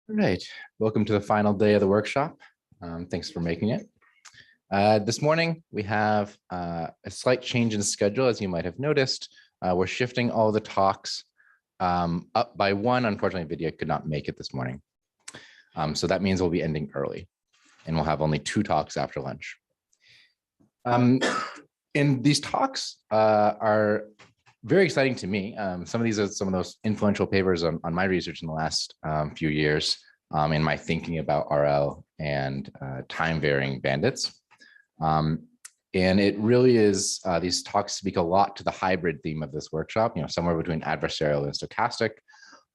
All right, welcome to the final day of the workshop. Thanks for making it. This morning, we have a slight change in schedule, as you might have noticed. We're shifting all the talks up by one. Unfortunately, Vidya could not make it this morning. So that means we'll be ending early, and we'll have only 2 talks after lunch. And these talks are very exciting to me. Some of these are some of those influential papers on my research in the last few years in my thinking about RL and time varying bandits. And it really is, these talks speak a lot to the hybrid theme of this workshop, somewhere between adversarial and stochastic.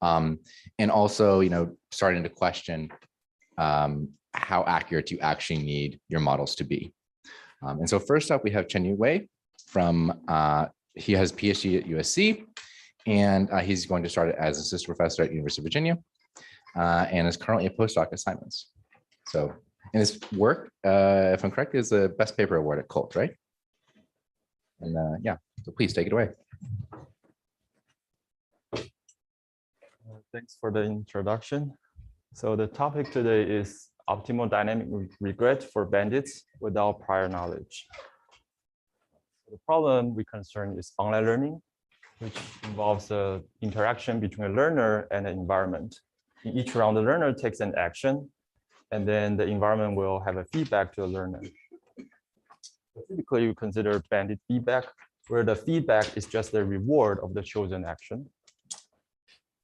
And also, starting to question how accurate you actually need your models to be. And so first up, we have Chen-Yu from he has a PhD at USC, and he's going to start as assistant professor at University of Virginia, and is currently a postdoc assignments. So, and his work, if I'm correct, is the best paper award at COLT, right? And yeah, so please take it away. Thanks for the introduction. So the topic today is optimal dynamic regret for bandits without prior knowledge. The problem we concern is online learning, which involves the interaction between a learner and an environment. In each round, the learner takes an action, and then the environment will have a feedback to the learner. Typically, you consider bandit feedback, where the feedback is just the reward of the chosen action.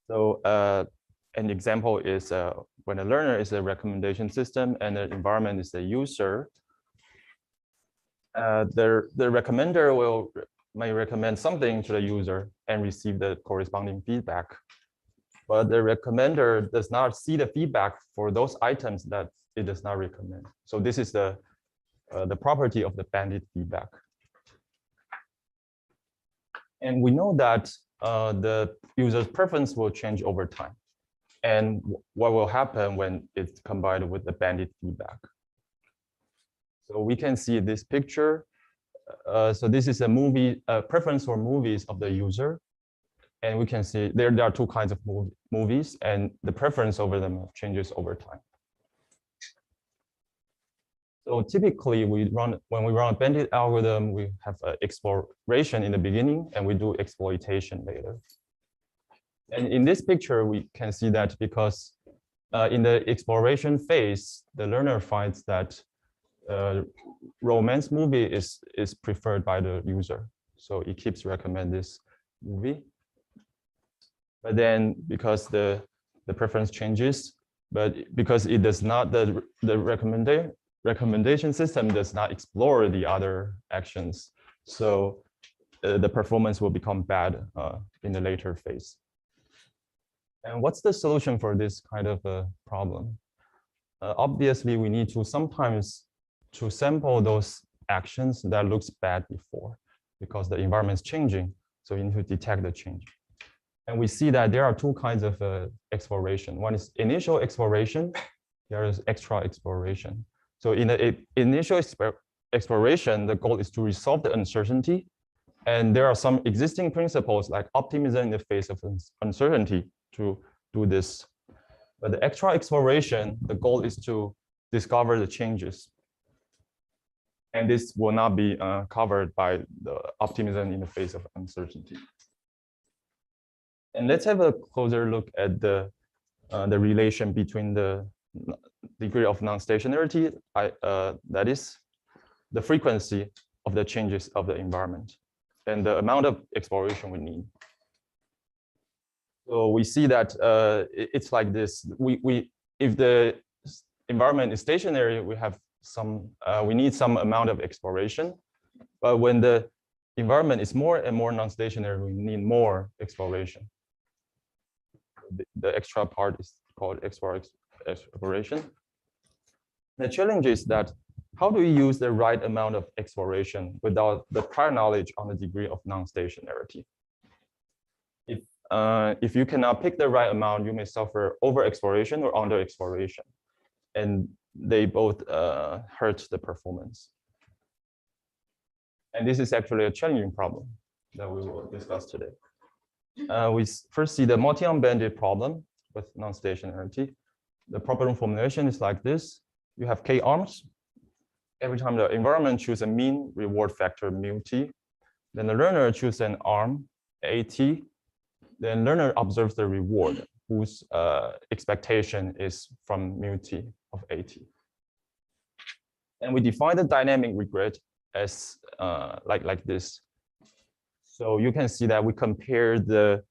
So an example is when a learner is a recommendation system and the environment is the user. The recommender may recommend something to the user and receive the corresponding feedback. But the recommender does not see the feedback for those items that it does not recommend. So this is the property of the bandit feedback. And we know that the user's preference will change over time. And what will happen when it's combined with the bandit feedback? So we can see this picture. So this is a movie preference for movies of the user. And we can see there are 2 kinds of movies, and the preference over them changes over time. So typically, when we run a bandit algorithm, we have exploration in the beginning, and we do exploitation later. And in this picture, we can see that because in the exploration phase, the learner finds that romance movie is preferred by the user. So it keeps recommend this movie. But then because the preference changes, but because it does not, the recommendation system does not explore the other actions. So the performance will become bad in the later phase. And what's the solution for this kind of a problem? Obviously, we need to sometimes to sample those actions that looks bad before, because the environment is changing. So you need to detect the change. And we see that there are 2 kinds of exploration. One is initial exploration, the other is extra exploration. So in the initial exploration, the goal is to resolve the uncertainty. And there are some existing principles like optimism in the face of uncertainty to do this. But the extra exploration, the goal is to discover the changes. And this will not be covered by the optimism in the face of uncertainty. And let's have a closer look at the relation between the degree of non-stationarity, that is the frequency of the changes of the environment, and the amount of exploration we need. So we see that it's like this. If the environment is stationary, we need some amount of exploration. But when the environment is more and more non-stationary, we need more exploration. The extra part is called exploration. The challenge is that how do we use the right amount of exploration without the prior knowledge on the degree of non-stationarity? If you cannot pick the right amount, you may suffer over-exploration or under-exploration. And they both hurt the performance. And this is actually a challenging problem that we will discuss today. We first see the multi-on bandit problem with non-stationarity. the problem formulation is like this. You have k arms. Every time the environment chooses a mean reward factor mu t, then the learner chooses an arm at, then learner observes the reward whose expectation is from mu t of at. And we define the dynamic regret as like this. So you can see that we compare the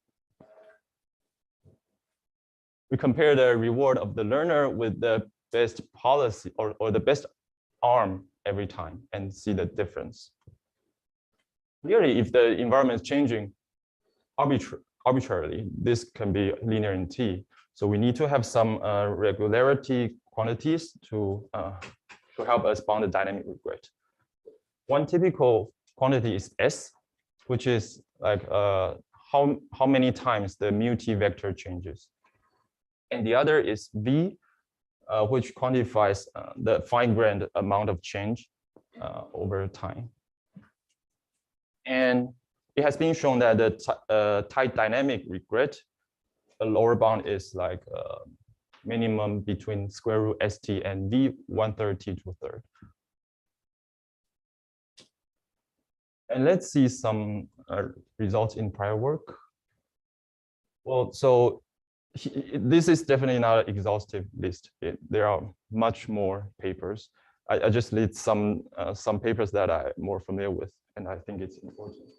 reward of the learner with the best policy or the best arm every time and see the difference. Clearly, if the environment is changing arbitrarily, this can be linear in T. So we need to have some regularity quantities to help us bound the dynamic regret. One typical quantity is S, which is like how many times the mu T vector changes. And the other is V, which quantifies the fine-grained amount of change over time. And it has been shown that the tight dynamic regret, a lower bound is like minimum between square root ST and V 1/3 T 2/3. And let's see some results in prior work. Well, so this is definitely not an exhaustive list. There are much more papers. I just list some papers that I'm more familiar with, and I think it's important.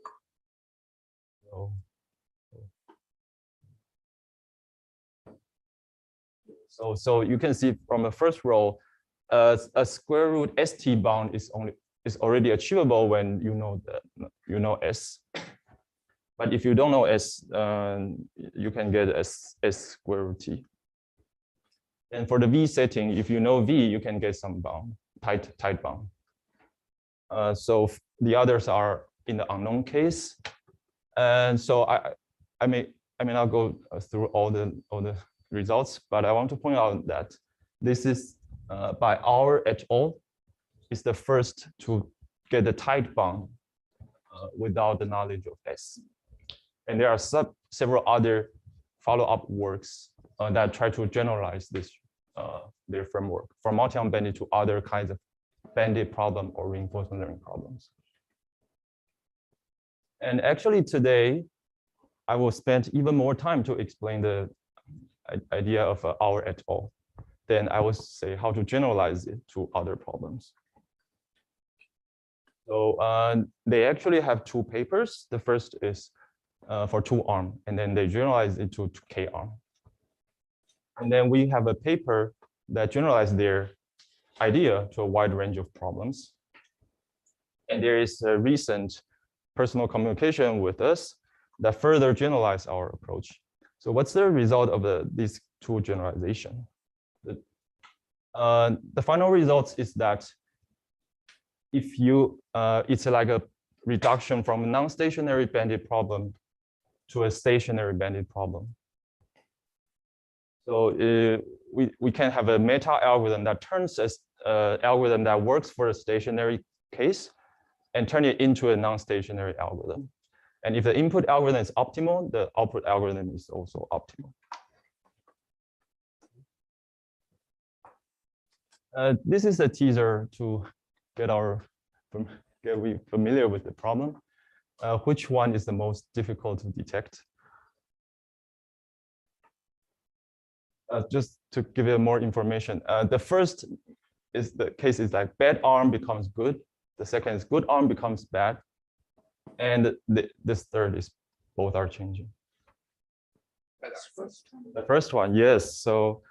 So you can see from the first row, a square root ST bound is already achievable when you know S. But if you don't know S, you can get S square root T. And for the V setting, if you know V, you can get some bound, tight bound. So the others are in the unknown case. And so I may not go through all the results, but I want to point out that this is by Auer et al. Is the first to get the tight bound without the knowledge of S. And there are several other follow-up works that try to generalize this their framework from multi-arm bandit to other kinds of bandit problem or reinforcement learning problems. And actually today, I will spend even more time to explain the idea of Auer et al. Then I will say how to generalize it to other problems. So they actually have two papers. The first is for 2-arm, and then they generalize it to K-arm. And then we have a paper that generalized their idea to a wide range of problems. And there is a recent personal communication with us that further generalize our approach. So what's the result of these two generalization? The final result is that if you, it's like a reduction from a non-stationary bandit problem to a stationary bandit problem. So we can have a meta algorithm that turns as algorithm that works for a stationary case and turn it into a non-stationary algorithm. And if the input algorithm is optimal, the output algorithm is also optimal. This is a teaser to get we familiar with the problem. Which one is the most difficult to detect? Just to give you more information, the first is the case is like bad arm becomes good. The second is good arm becomes bad. And this third is both are changing. The first one, yes. So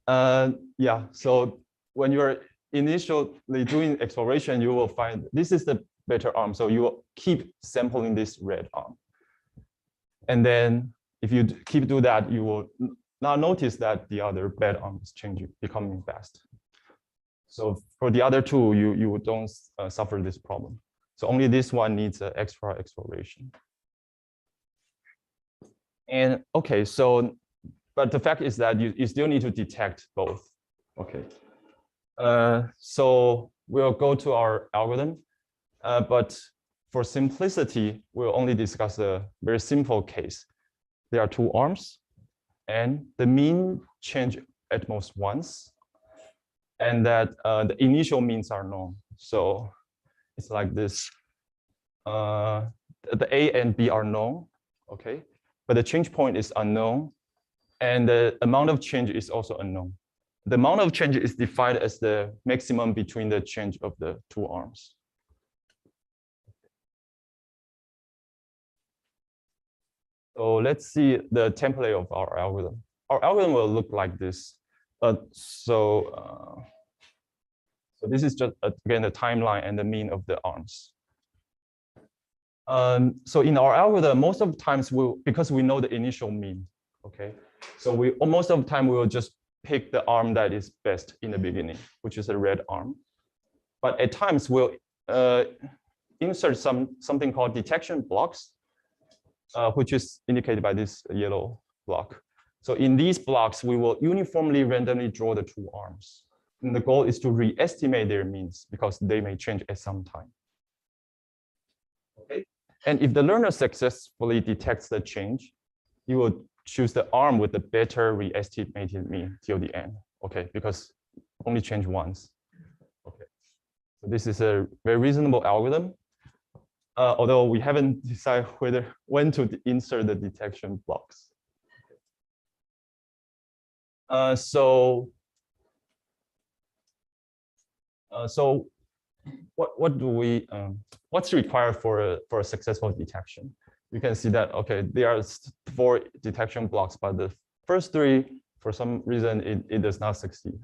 yeah, so when you're initially doing exploration, you will find this is the better arm. So you will keep sampling this red arm. And then if you keep do that, you will now notice that the other bad arm is changing, becoming fast. So for the other two, you don't suffer this problem. So only this one needs an extra exploration. And okay, so, but the fact is that you still need to detect both. Okay. So we'll go to our algorithm, but for simplicity, we'll only discuss a very simple case. There are two arms, and the mean change at most once, and that the initial means are known. So it's like this. The A and B are known, okay, but the change point is unknown, and the amount of change is also unknown. The amount of change is defined as the maximum between the change of the two arms. So let's see the template of our algorithm. Our algorithm will look like this. So this is just, again, the timeline and the mean of the arms. So in our algorithm, most of the times, because we know the initial mean, okay? So most of the time, we will just pick the arm that is best in the beginning, which is a red arm. But at times, we'll insert something called detection blocks, which is indicated by this yellow block. So in these blocks, we will uniformly randomly draw the two arms. And the goal is to re-estimate their means because they may change at some time. Okay. And if the learner successfully detects the change, he will choose the arm with the better re-estimated mean till the end. Okay, because only change once. Okay. So this is a very reasonable algorithm. Although we haven't decided when to insert the detection blocks. So what do we what's required for a successful detection? You can see that okay, there are 4 detection blocks, but the first 3, for some reason, it does not succeed.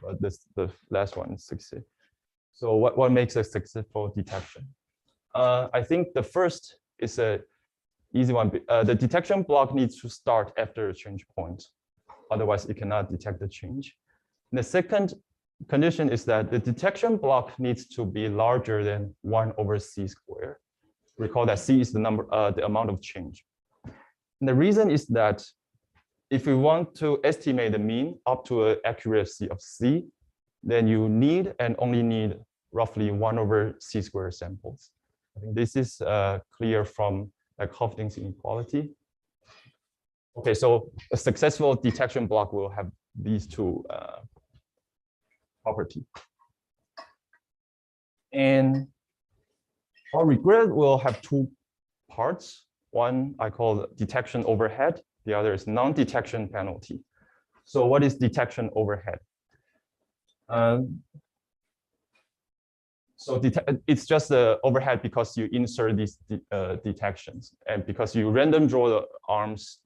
But the last one succeeds. So what makes a successful detection? I think the first is an easy one. The detection block needs to start after a change point. Otherwise, it cannot detect the change. And the second condition is that the detection block needs to be larger than 1/c². Recall that c is the number, the amount of change. And the reason is that if we want to estimate the mean up to an accuracy of c, then you need and only need roughly 1/c² samples. I think this is clear from like Hofding's inequality. Okay, so a successful detection block will have these 2 properties. And our regret will have 2 parts. One I call detection overhead. The other is non-detection penalty. So what is detection overhead? So it's just the overhead because you insert these detections and because you random draw the arms,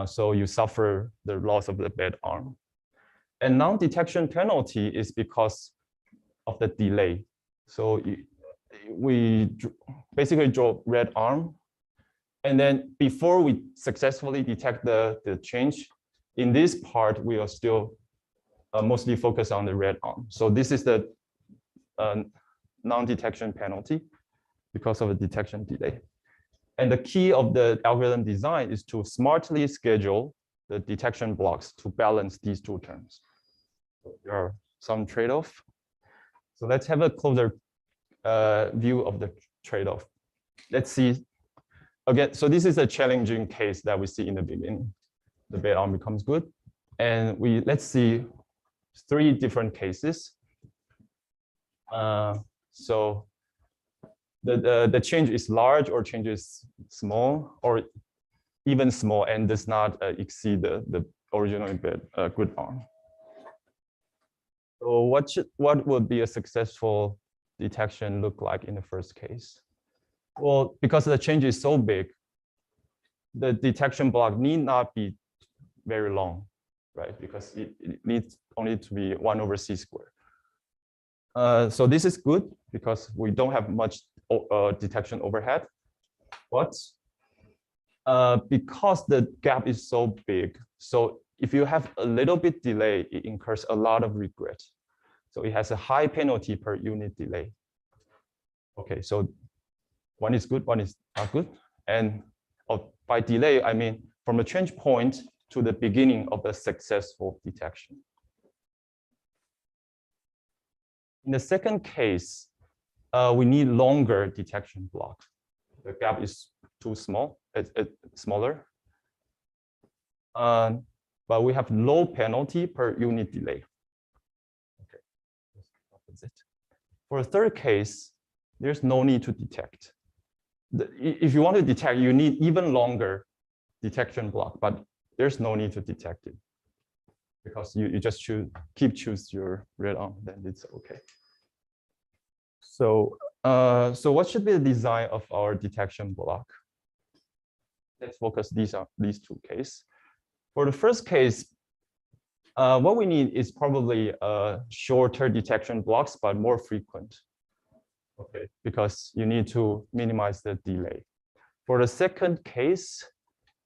so you suffer the loss of the bad arm. And non-detection penalty is because of the delay. So we basically draw red arm, and then before we successfully detect the change, in this part we are still mostly focused on the red arm. So this is the non-detection penalty because of a detection delay. And the key of the algorithm design is to smartly schedule the detection blocks to balance these 2 terms. So there are some trade-off. So let's have a closer view of the trade-off. Let's see. Again, so this is a challenging case that we see in the beginning. The bad arm becomes good. And let's see 3 different cases. So the change is large or change is small or even small and does not exceed the original good arm. So what would be a successful detection look like in the first case? Well, because the change is so big, the detection block need not be very long, right? Because it needs only to be 1/c². So this is good because we don't have much detection overhead. But because the gap is so big, so if you have a little bit delay, it incurs a lot of regret. So it has a high penalty per unit delay. Okay, so one is good, one is not good. And by delay, I mean from the change point to the beginning of a successful detection. In the second case, we need longer detection block. The gap is too small, it's smaller. but we have low penalty per unit delay. Okay, opposite. For a third case, there's no need to detect. If you want to detect, you need even longer detection block, but there's no need to detect it because you just choose your red arm, then it's okay. So what should be the design of our detection block? Let's focus these two cases. For the first case, what we need is probably shorter detection blocks, but more frequent. Okay, because you need to minimize the delay. For the second case,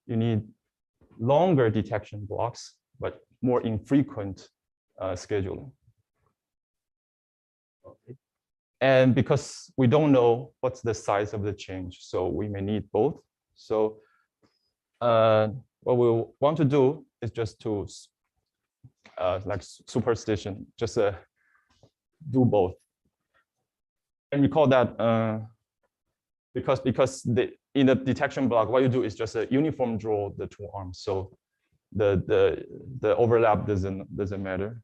you need longer detection blocks, but more infrequent scheduling. Okay. And because we don't know what's the size of the change, so we may need both. So what we want to do is just to, like superstition, just do both. And we call that because in the detection block, what you do is just uniform draw the two arms, so the overlap doesn't matter.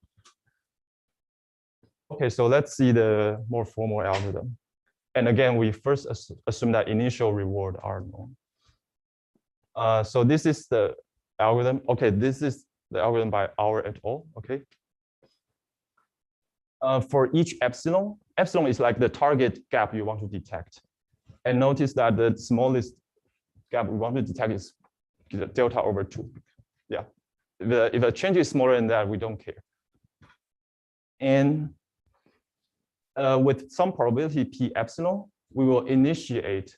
Okay, so let's see the more formal algorithm. And again, we first assume that initial reward are known. So this is the algorithm. Okay, this is the algorithm by Auer et al. Okay. For each epsilon is like the target gap you want to detect. And notice that the smallest gap we want to detect is delta over 2. Yeah, if a change is smaller than that, we don't care. And with some probability p epsilon, we will initiate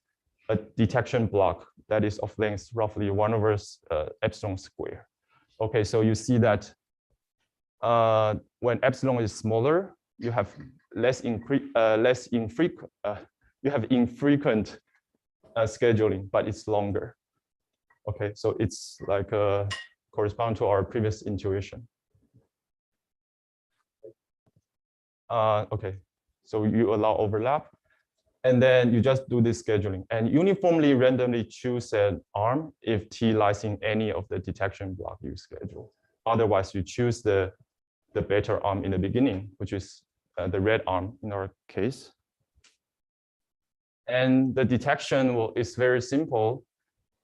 a detection block that is of length roughly 1 over epsilon square. Okay, so you see that when epsilon is smaller, you have infrequent scheduling, but it's longer. Okay, so it's like correspond to our previous intuition. Okay, so you allow overlap, and then you just do this scheduling and uniformly randomly choose an arm if T lies in any of the detection block you schedule. Otherwise, you choose the better arm in the beginning, which is the red arm in our case. And the detection is very simple.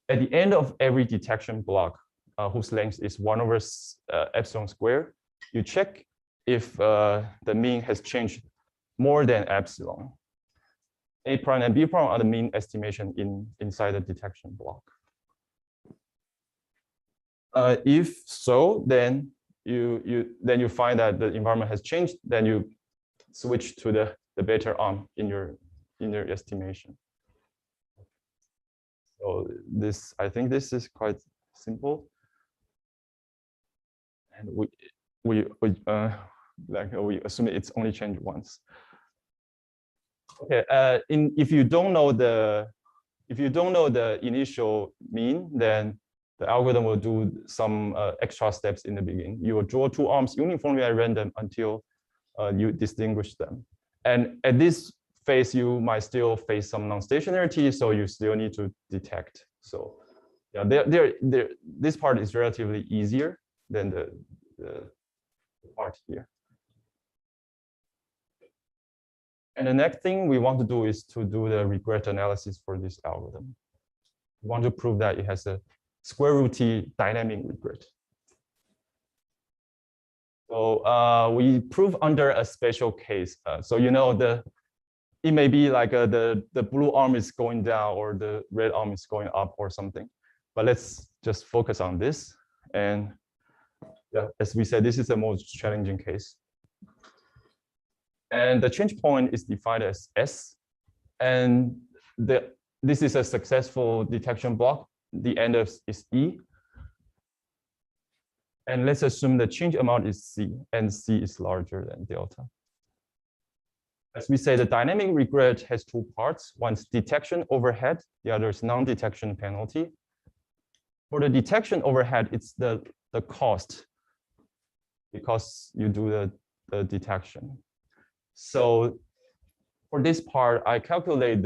At the end of every detection block, whose length is 1 over epsilon square, you check if the mean has changed more than epsilon. A prime and B prime are the mean estimation inside the detection block. If so, then you find that the environment has changed. Then you switch to the better arm in your estimation. So I think this is quite simple, and we assume it's only changed once. Okay, if you don't know the initial mean, then the algorithm will do some extra steps in the beginning. You will draw two arms uniformly at random until you distinguish them. And at this phase, you might still face some non-stationarity, so you still need to detect. So yeah, this part is relatively easier than the part here. And the next thing we want to do is to do the regret analysis for this algorithm. We want to prove that it has a square root T dynamic regret. So we prove under a special case. So you know it may be like the blue arm is going down or the red arm is going up or something. But let's just focus on this. And yeah, as we said, this is the most challenging case. And the change point is defined as S. And this is a successful detection block. The end is E. And let's assume the change amount is C, and C is larger than delta. As we say, the dynamic regret has two parts. One's detection overhead, the other is non-detection penalty. For the detection overhead, it's the cost because you do the detection. So for this part, I calculate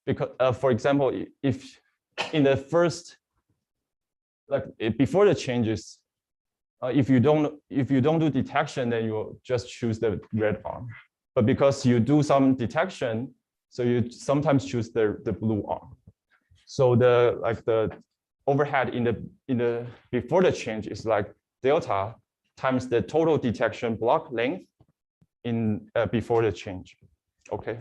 because for example, if in the first, before the changes, If you don't do detection, then you just choose the red arm. But because you do some detection, so you sometimes choose the blue arm. So the overhead in the before the change is like delta times the total detection block length in before the change. Okay.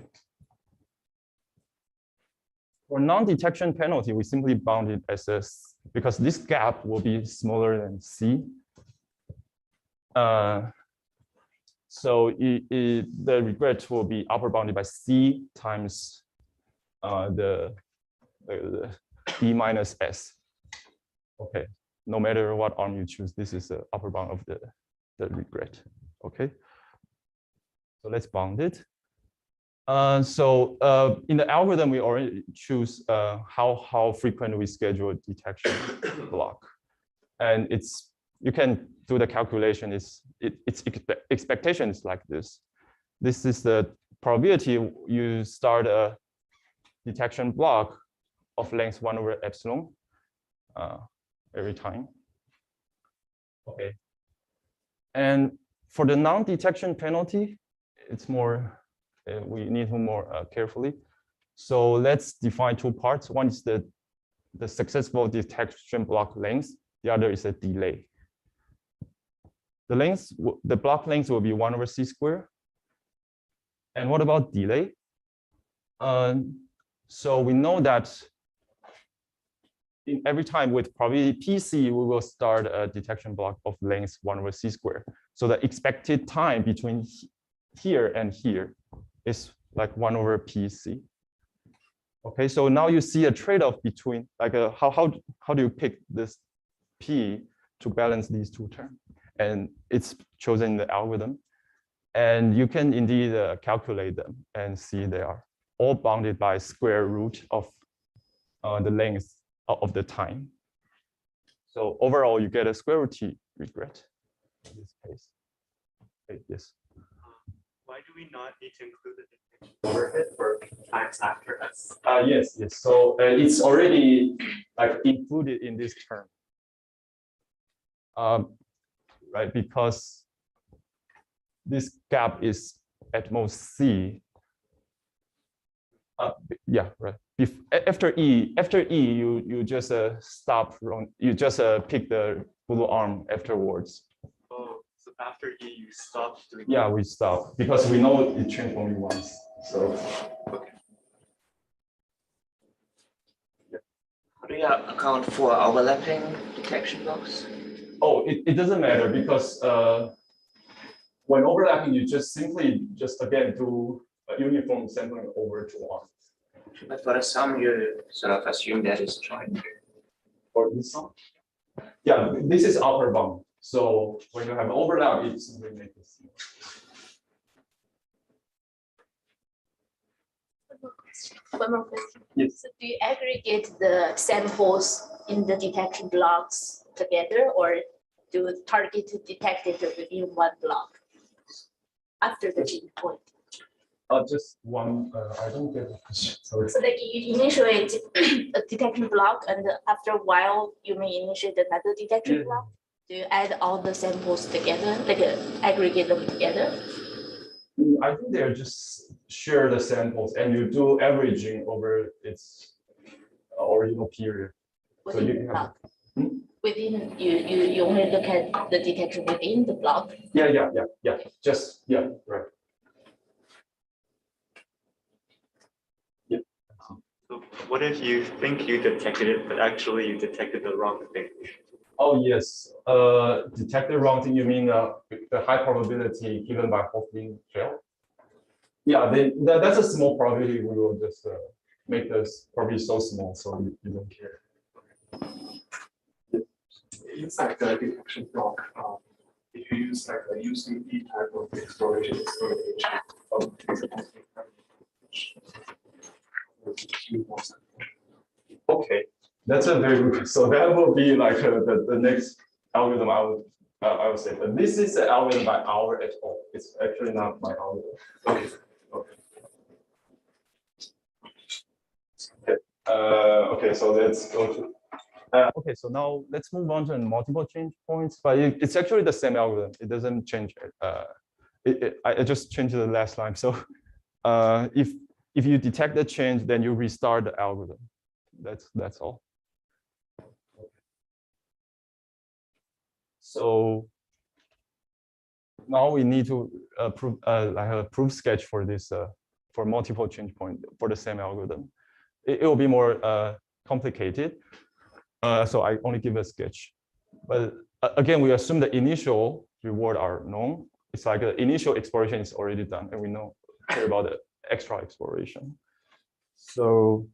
For non-detection penalty, we simply bound it as a, because this gap will be smaller than C. So the regret will be upper bounded by C times the D minus S. Okay, no matter what arm you choose, this is the upper bound of the regret. Okay, so let's bound it. So in the algorithm, we already choose how frequent we schedule a detection block, and you can do the calculation. Its expectation is like this. This is the probability you start a detection block of length 1 over epsilon every time. Okay, and for the non-detection penalty, it's more. We need to more carefully. So let's define two parts. One is the successful detection block length. The other is a delay. The block length will be 1 over C squared. And what about delay? So we know that in every time with probability PC, we will start a detection block of length 1 over C squared. So the expected time between here and here is like 1 over PC. Okay, so now you see a trade-off between like how do you pick this P to balance these two terms? And it's chosen in the algorithm. And you can indeed calculate them and see they are all bounded by square root of the length of the time. So overall, you get a square root T regret in this case. Okay, yes. Why do we not need to include the detection overhead for times after S? Yes. So it's already like included in this term, right? Because this gap is at most C. Yeah, right. After E, you just stop from. You just pick the blue arm afterwards. So after E, you stop doing. Yeah, we stop because we know it changed only once. So. Okay. How do you account for overlapping detection blocks? Oh, it doesn't matter because when overlapping, you just simply again do a uniform sampling over two arms. But for the sum, you sort of assume that is joint. For this sum? Yeah, this is upper bound. So when you have overlap, it simply makes it smaller. One more question. Yes. So do you aggregate the samples in the detection blocks together, or do you target to detect it within one block after the gene point? Just one. I don't get the question. Sorry. So like you initiate a detection block, and after a while, you may initiate another detection block. Do you add all the samples together, like aggregate them together? I think they're just share the samples, and you do averaging over its original period. Within so the block. Within you only look at the detection within the block. Yeah. Just right. Yeah. So what if you think you detected it, but actually you detected the wrong thing? Oh yes, detect the wrong thing. You mean the high probability given by Hoffman gel? Yeah, that's a small probability. We will just make this probably so small, so you don't care. Inside the detection block, if you use like a UCD type of exploration of Okay, that's a very good. So that will be like the next algorithm I would say. But this is an algorithm by Auer et al. It's actually not my algorithm. Okay. Okay, so let's go to Okay, so now let's move on to multiple change points, but it's actually the same algorithm. It doesn't change. I just changed the last line. So if you detect the change, then you restart the algorithm. That's all. So now we need to like a proof sketch for this for multiple change point for the same algorithm. It will be more complicated. So I only give a sketch. But again, we assume the initial reward are known. It's like the initial exploration is already done, and we know care about the extra exploration. So,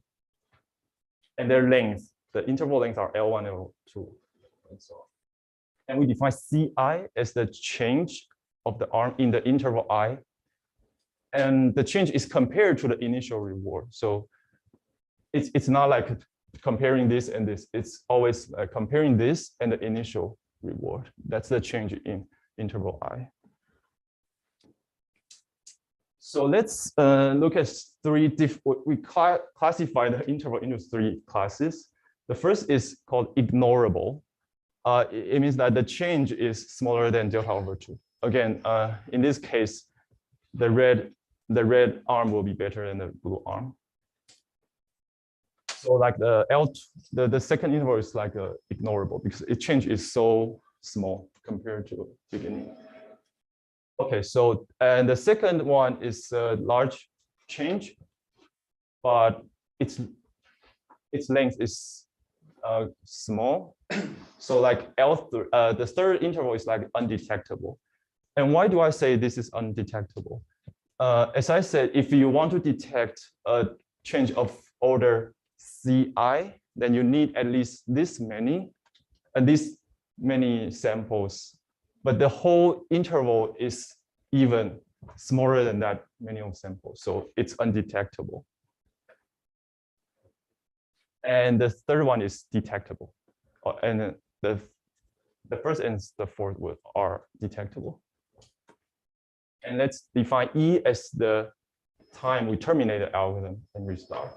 and their length, the interval lengths are L1, L2, and so on. And we define Ci as the change of the arm in the interval I. And the change is compared to the initial reward. So it's not like comparing this and this. It's always comparing this and the initial reward. That's the change in interval I. So let's look at we classify the interval into 3 classes. The first is called ignorable. It means that the change is smaller than delta over 2. Again, in this case, the red arm will be better than the blue arm. So like the second interval is like ignorable because its change is so small compared to the beginning. Okay, so and the second one is a large change, but its length is small. So like the third interval is like undetectable. And why do I say this is undetectable? As I said, if you want to detect a change of order Ci, then you need at least this many samples. But the whole interval is even smaller than that many of samples. So it's undetectable. And the third one is detectable. And the first and the fourth are detectable. And let's define E as the time we terminate the algorithm and restart.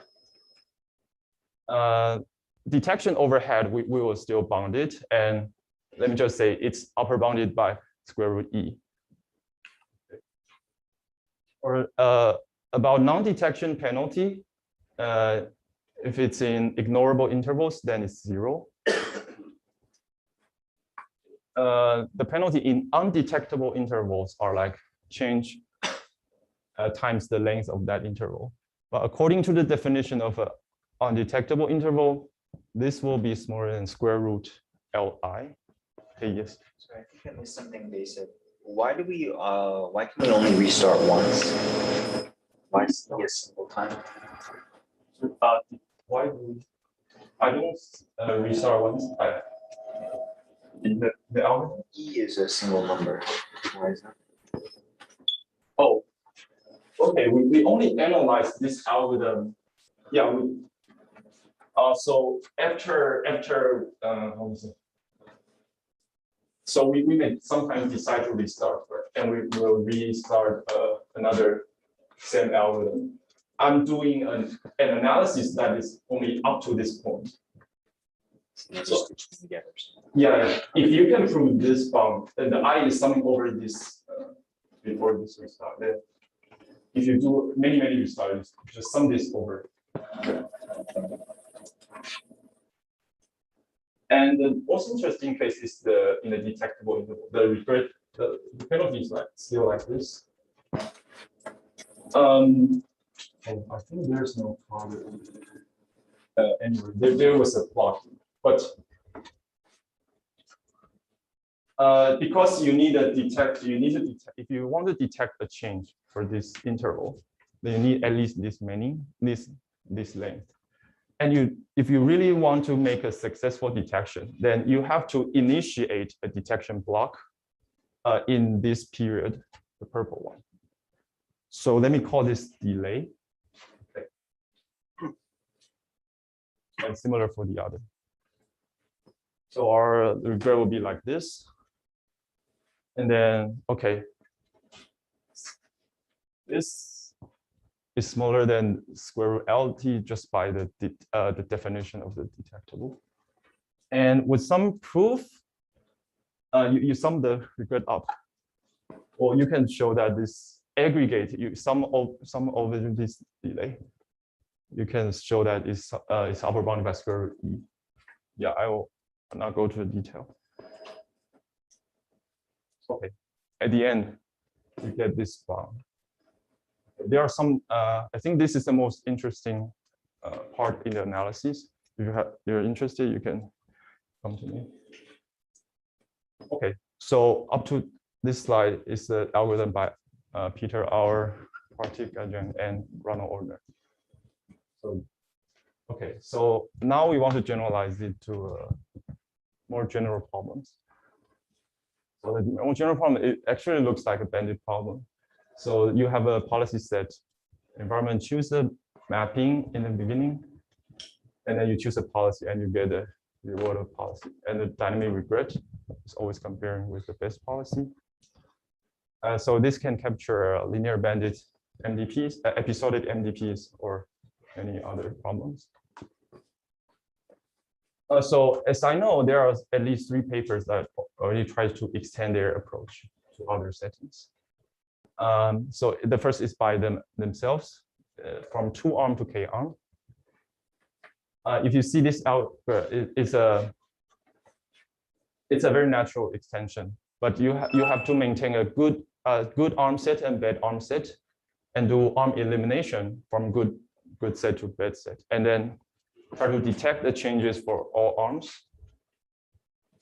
Detection overhead, we will still bound it. And let me just say it's upper bounded by square root E. Or about non-detection penalty, if it's in ignorable intervals, then it's 0. The penalty in undetectable intervals are like change times the length of that interval. But according to the definition of an undetectable interval, this will be smaller than square root Li. Okay, yes. So I think I missed something basic. Why can we only restart once? Why is it a single time? Why do I don't restart once? In the algorithm? E is a single number. Why is that? Oh, okay. We only analyze this algorithm. Yeah. So after how is it? So we may sometimes decide to restart, and we will restart another same algorithm. I'm doing an analysis that is only up to this point. So, together. Yeah. If you can prove this bound, then the I is summing over this before this restart. Then if you do many restarts, just sum this over. And the most interesting case is in the detectable interval. The penalty is still like this. I think there's no problem. Anyway, there was a plot, but because you need to detect. If you want to detect a change for this interval, then you need at least this length. And if you really want to make a successful detection, then you have to initiate a detection block in this period, the purple one. So let me call this delay. Okay. And similar for the other. So our regret will be like this. And then, okay, this is smaller than square root LT just by the definition of the detectable. And with some proof, you sum the regret up. Or you can show that this aggregate, you sum over this delay. You can show that it's upper bounded by square root E. Yeah, I will not go to the detail. Okay, at the end, you get this bound. There are some, I think this is the most interesting part in the analysis. If you're interested, you can come to me. Okay, so up to this slide is the algorithm by Peter Auer, Gajane, and Ronald Ortner. So, okay, so now we want to generalize it to more general problems. So the more general problem, it actually looks like a bandit problem. So you have a policy set, environment choose a mapping in the beginning, and then you choose a policy and you get a reward of policy. And the dynamic regret is always comparing with the best policy. So this can capture linear bandit MDPs, episodic MDPs, or any other problems. So as I know, there are at least 3 papers that already try to extend their approach to other settings. So the first is by themselves, from 2-arm to K-arm. If you see this out, it's a very natural extension, but you have to maintain a good arm set and bad arm set, and do arm elimination from good set to bad set, and then try to detect the changes for all arms.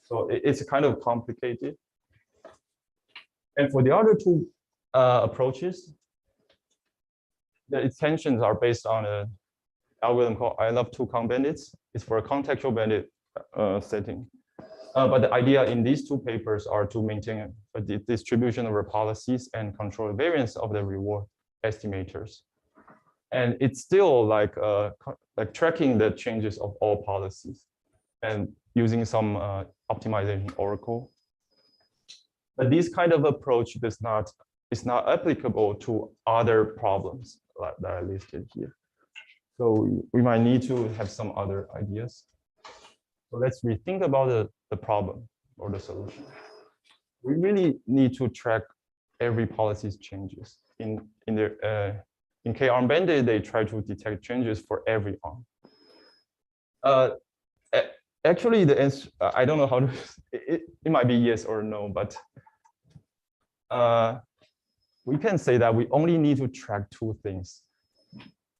So it's kind of complicated. And for the other 2 approaches, the extensions are based on an algorithm called I love 2 count bandits. It's for a contextual bandit setting. But the idea in these 2 papers are to maintain a distribution of our policies and control the variance of the reward estimators. And it's still like tracking the changes of all policies and using some optimization oracle. But this kind of approach is not applicable to other problems that I listed here. So we might need to have some other ideas. So let's rethink about the problem or the solution. We really need to track every policy's changes. In K-arm bandit, they try to detect changes for every arm. Actually, the answer, I don't know how to, it might be yes or no, but we can say that we only need to track 2 things.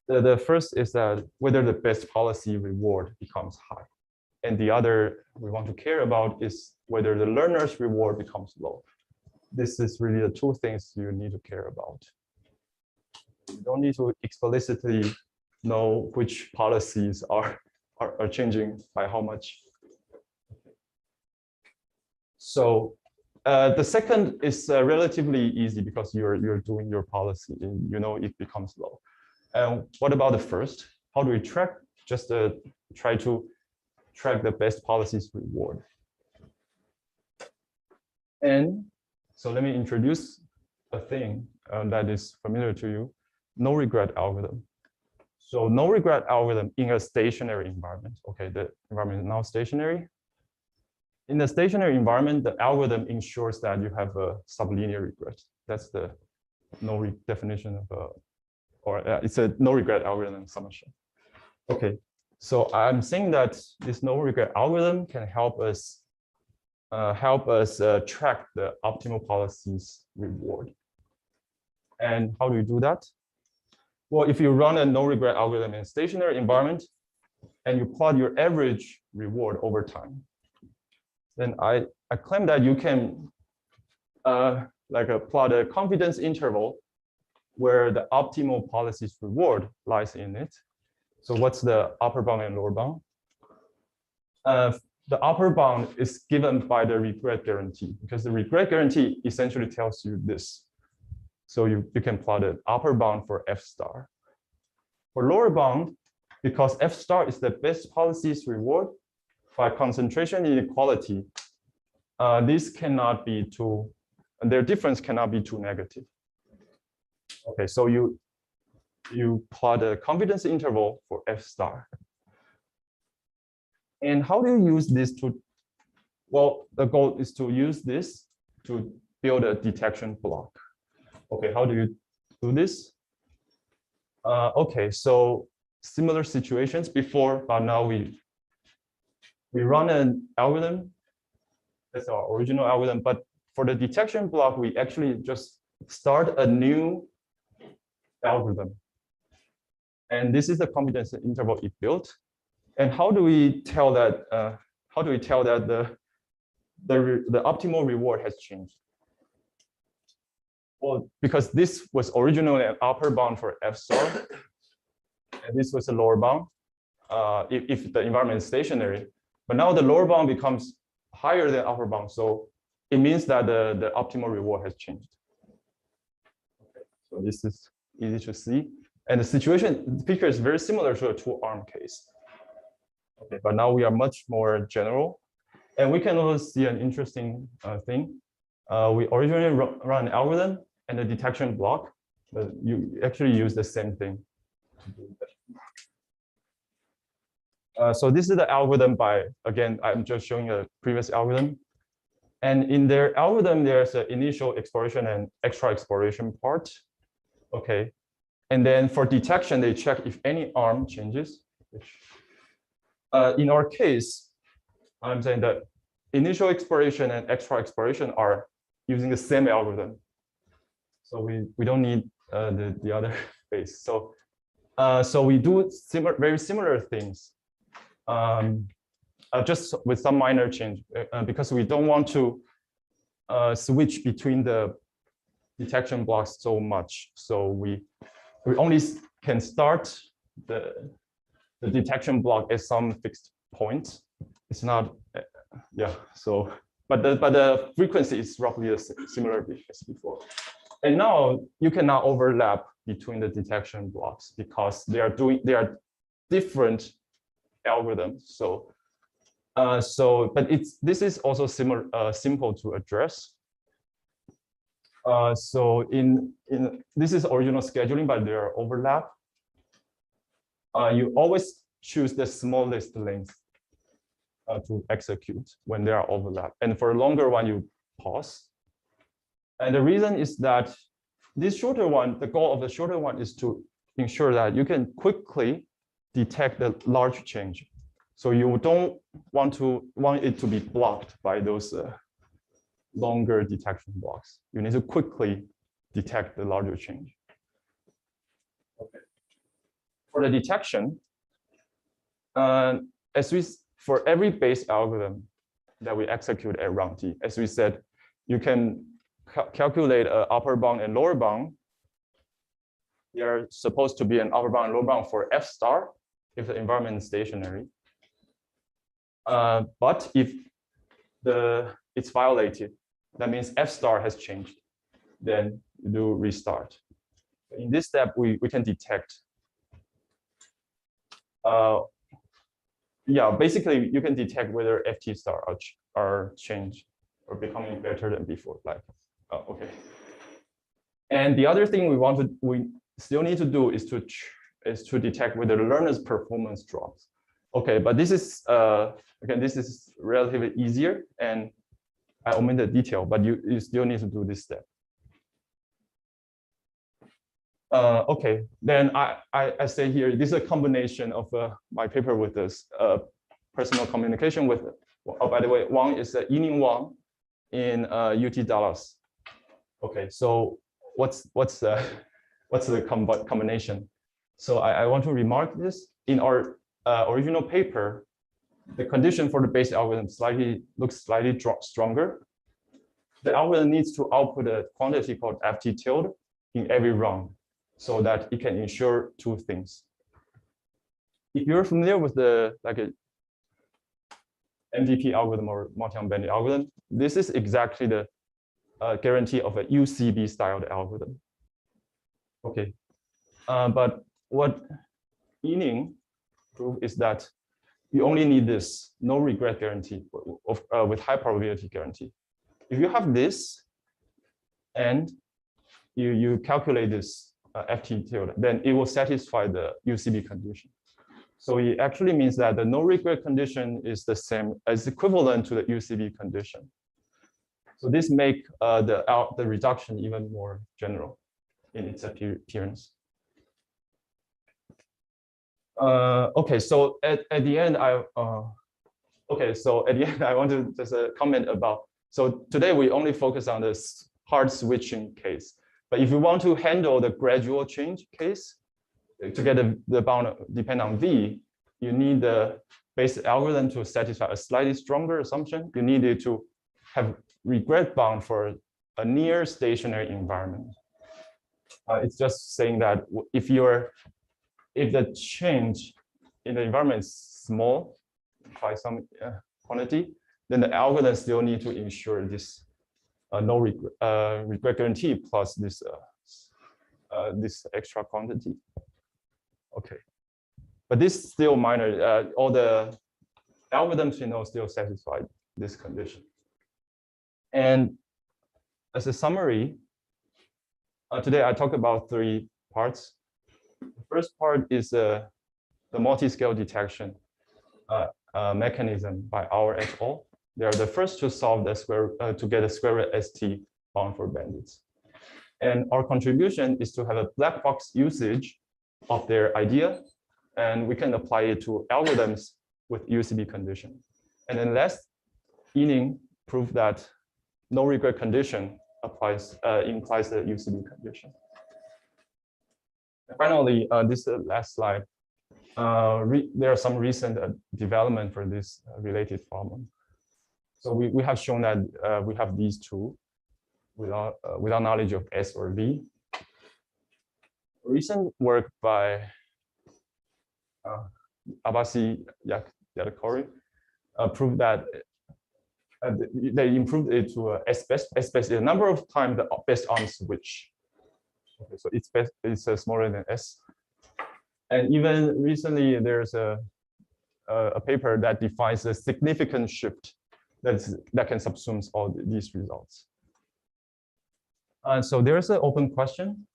The first is that whether the best policy reward becomes high. And the other we want to care about is whether the learner's reward becomes low. This is really the 2 things you need to care about. You don't need to explicitly know which policies are changing by how much. So the second is relatively easy because you're doing your policy and you know it becomes low. And what about the first? How do we track? Just try to track the best policies reward. And so let me introduce a thing that is familiar to you. No regret algorithm. So no regret algorithm in a stationary environment. Okay, the environment is now stationary. In the stationary environment, the algorithm ensures that you have a sublinear regret. That's the definition of it's a no regret algorithm summation. Okay, so I'm saying that this no regret algorithm can help us track the optimal policies reward. And how do you do that? Well, if you run a no-regret algorithm in a stationary environment and you plot your average reward over time, then I claim that you can plot a confidence interval where the optimal policies reward lies in it. So what's the upper bound and lower bound? The upper bound is given by the regret guarantee, because the regret guarantee essentially tells you this. So you can plot an upper bound for F star. For lower bound, because F star is the best policies reward by concentration inequality, this cannot be too, their difference cannot be too negative. Okay, so you plot a confidence interval for F star. And how do you use this to, well, the goal is to use this to build a detection block. Okay, how do you do this? Okay, so similar situations before, but now we run an algorithm. That's our original algorithm, but for the detection block, we actually just start a new algorithm. And this is the confidence interval it built. And how do we tell that? The optimal reward has changed? Well, because this was originally an upper bound for f star, and this was a lower bound if the environment is stationary. But now the lower bound becomes higher than upper bound, so it means that the optimal reward has changed. Okay, so this is easy to see, and the picture is very similar to a two-arm case. Okay, but now we are much more general, and we can also see an interesting thing. We originally run an algorithm and a detection block, but you actually use the same thing to do that. So this is the algorithm again, I'm just showing a previous algorithm. And in their algorithm, there's an initial exploration and extra exploration part. Okay. And then for detection, they check if any arm changes. In our case, I'm saying that initial exploration and extra exploration are using the same algorithm. So we don't need the other phase. So we do very similar things, just with some minor change, because we don't want to switch between the detection blocks so much. So we only can start the detection block at some fixed point. It's not, yeah. So, but the frequency is roughly similar as before. And now you cannot overlap between the detection blocks because they are different algorithms. So, but this is also simple to address. So this is original scheduling, but there are overlap. You always choose the smallest length to execute when there are overlap. And for a longer one, you pause. And the reason is that this shorter one, the goal of the shorter one is to ensure that you can quickly detect the large change. So you don't want it to be blocked by those longer detection blocks. You need to quickly detect the larger change. Okay. For the detection, for every base algorithm that we execute at round T, as we said, you can calculate an upper bound and lower bound. There are supposed to be an upper bound and lower bound for f star if the environment is stationary. But if it's violated, that means f star has changed. Then you do restart. In this step, we can detect. Yeah, basically you can detect whether ft star are changed or becoming better than before. Like, okay. And the other thing we still need to do is to detect whether the learner's performance drops. Okay, but this is again, this is relatively easier, and I omitted detail, but you still need to do this step. Okay, then I say here, this is a combination of my paper with this personal communication with, oh, by the way, Wang is Yining Wang in UT Dallas. Okay, so what's the combination? So I want to remark this. In our original paper, the condition for the base algorithm looks slightly stronger. The algorithm needs to output a quantity called ft tilde in every round, so that it can ensure two things. If you're familiar with a MVP algorithm or multi-arm Bandit algorithm, this is exactly the guarantee of a UCB styled algorithm. Okay, but what Yining proved is that you only need this no regret guarantee with high probability guarantee. If you have this and you calculate this ft tilde, then it will satisfy the UCB condition. So it actually means that the no regret condition is the same as equivalent to the UCB condition. So this make the reduction even more general in its appearance. Okay, so at the end, I want to just comment about. So today we only focus on this hard switching case. But if you want to handle the gradual change case, to get the bound depend on V, you need the base algorithm to satisfy a slightly stronger assumption. You need it to have regret bound for a near stationary environment. It's just saying that if the change in the environment is small by some quantity, then the algorithm still need to ensure this no regret guarantee plus this this extra quantity. Okay, but this still minor. All the algorithms we know still satisfy this condition. And as a summary, today I talked about 3 parts. The first part is the multi-scale detection mechanism by Auer et al. They are the first to solve to get a square root ST bound for bandits. And our contribution is to have a black box usage of their idea, and we can apply it to algorithms with UCB condition. And then last Yining proved that no regret condition implies the UCB condition. And finally, this last slide. There are some recent development for this related problem. So we have shown that we have these two without knowledge of S or V. Recent work by Abasi Yadakori proved that they improved it to S-best a number of times the best on switch. Okay, so it's smaller than S. And even recently, there's a paper that defines a significant shift that can subsume all these results. So there's an open question.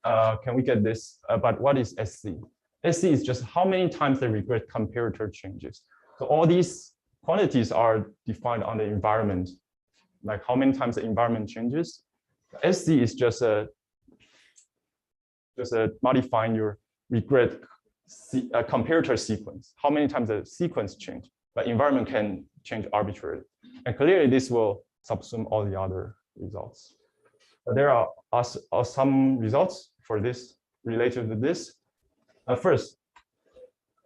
Can we get this? But what is SC? SC is just how many times the regret comparator changes. So all these quantities are defined on the environment, like how many times the environment changes. SC is just modifying your regret comparator sequence, how many times the sequence change, but environment can change arbitrarily. And clearly this will subsume all the other results. But there are some results for this related to this. First,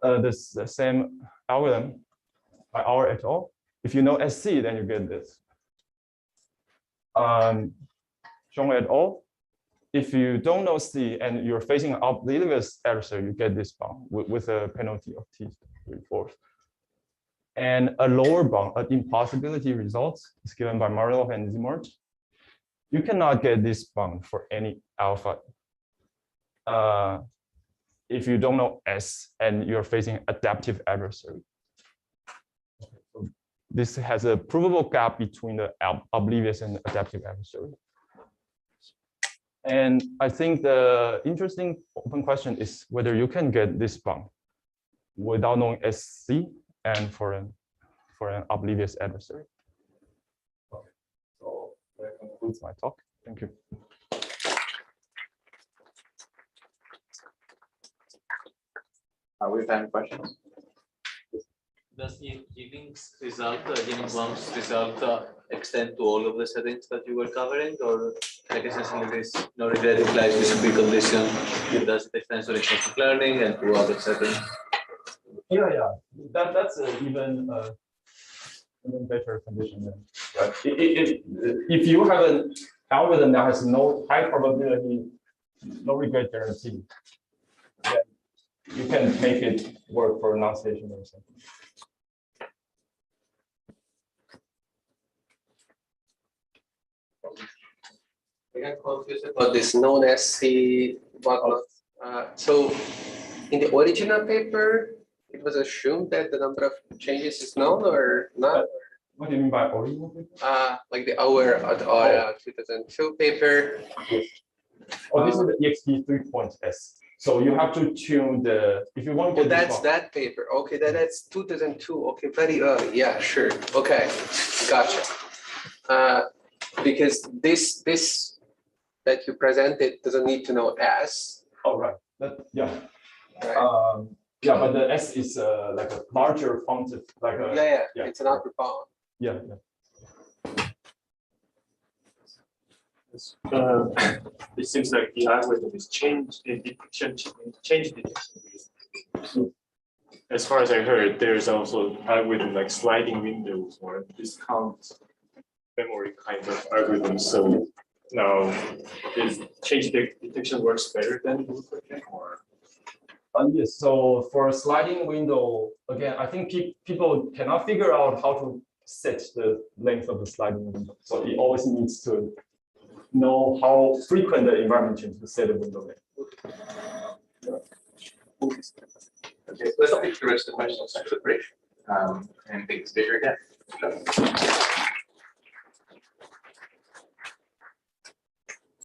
the same algorithm by Auer et al. If you know SC, then you get this. Zhong et al. If you don't know C and you're facing an oblivious adversary, you get this bound with a penalty of T3/4. And a lower bound, an impossibility result is given by Marlov and Zimart. You cannot get this bound for any alpha if you don't know S and you're facing adaptive adversary. So this has a provable gap between the oblivious and adaptive adversary. And I think the interesting open question is whether you can get this bound without knowing SC and for an oblivious adversary. Okay. So that concludes my talk. Thank you. We've had questions. Does Yining's result, Yining's result extend to all of the settings that you were covering, or like essentially this no regret implies UCB condition? Does it extend to reinforcement learning and to other settings? Yeah. That's even better condition. Right? If you have an algorithm that has no high probability, no regret guarantee, then you can make it work for non-stationary setting. I got confused about this known SC bottom. So in the original paper, it was assumed that the number of changes is known or not? What do you mean by original paper? Like the Auer 2002 paper. Oh, this is the EXP 3.S. So you have to tune the, if you want to Oh, get that's this that paper. Okay, that's 2002. Okay, very early. Yeah, sure. Okay, gotcha. Because this that you presented doesn't need to know S. all right. That, yeah. Right? Yeah, but the S is like a larger font, like a, Yeah. It's an upper bound. yeah. It seems like the algorithm is change detection. As far as I heard, there's also algorithm like sliding windows or discount memory kind of algorithm. So now, is change detection works better than blueprint or? Yes, so for a sliding window, again, I think people cannot figure out how to set the length of the sliding window. So it always needs to know how frequent the environment change to set the window length. Okay, let's not take the rest of the questions. Actually, break. And things bigger again.